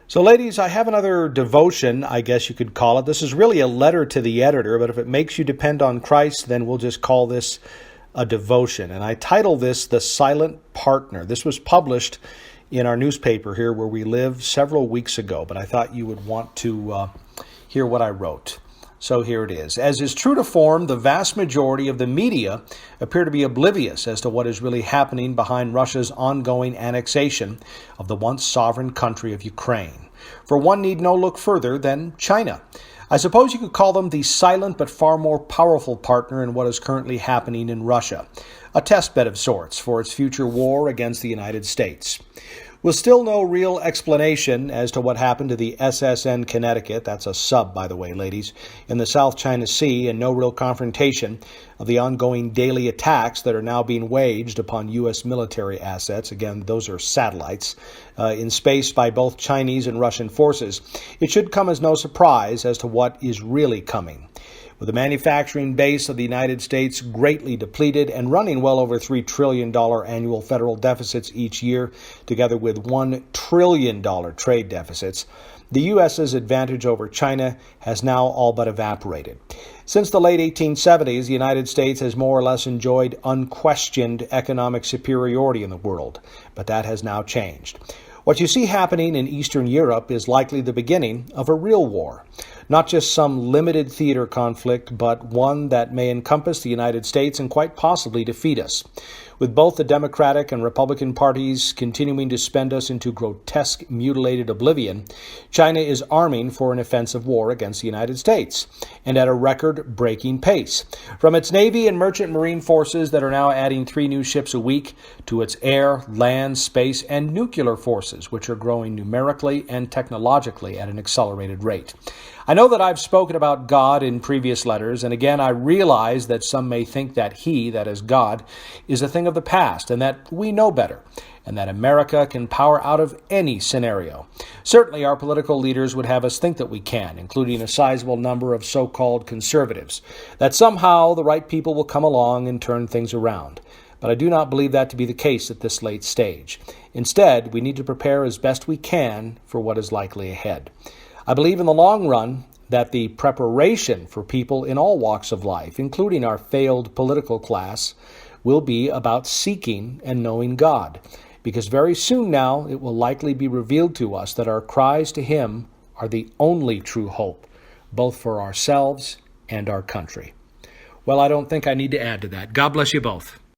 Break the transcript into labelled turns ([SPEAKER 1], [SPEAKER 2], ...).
[SPEAKER 1] So, ladies, I have another devotion, I guess you could call it. This is really a letter to the editor, but if it makes you depend on Christ, then we'll just call this a devotion. And I title this The Silent Partner. This was published in our newspaper here where we live several weeks ago, but I thought you would want to hear what I wrote. So here it is. As is true to form, the vast majority of the media appear to be oblivious as to what is really happening behind Russia's ongoing annexation of the once sovereign country of Ukraine. For one need no look further than China. I suppose you could call them the silent but far more powerful partner in what is currently happening in Russia, a testbed of sorts for its future war against the United States. With still no real explanation as to what happened to the SSN Connecticut, that's a sub, by the way, ladies, in the South China Sea, and no real confrontation of the ongoing daily attacks that are now being waged upon U.S. military assets, again, those are satellites, in space by both Chinese and Russian forces, it should come as no surprise as to what is really coming. With the manufacturing base of the United States greatly depleted and running well over $3 trillion annual federal deficits each year, together with $1 trillion trade deficits, the U.S.'s advantage over China has now all but evaporated. Since the late 1870s, the United States has more or less enjoyed unquestioned economic superiority in the world, but that has now changed. What you see happening in Eastern Europe is likely the beginning of a real war. Not just some limited theater conflict, but one that may encompass the United States and quite possibly defeat us. With both the Democratic and Republican parties continuing to spend us into grotesque, mutilated oblivion, China is arming for an offensive war against the United States, and at a record-breaking pace. From its Navy and Merchant Marine forces that are now adding 3 new ships a week, to its air, land, space, and nuclear forces, which are growing numerically and technologically at an accelerated rate. I know that I've spoken about God in previous letters, and again, I realize that some may think that He, that is God, is a thing of the past, and that we know better, and that America can power out of any scenario. Certainly, our political leaders would have us think that we can, including a sizable number of so-called conservatives, that somehow the right people will come along and turn things around. But I do not believe that to be the case at this late stage. Instead, we need to prepare as best we can for what is likely ahead. I believe in the long run that the preparation for people in all walks of life, including our failed political class, will be about seeking and knowing God, because very soon now it will likely be revealed to us that our cries to Him are the only true hope, both for ourselves and our country. Well, I don't think I need to add to that. God bless you both.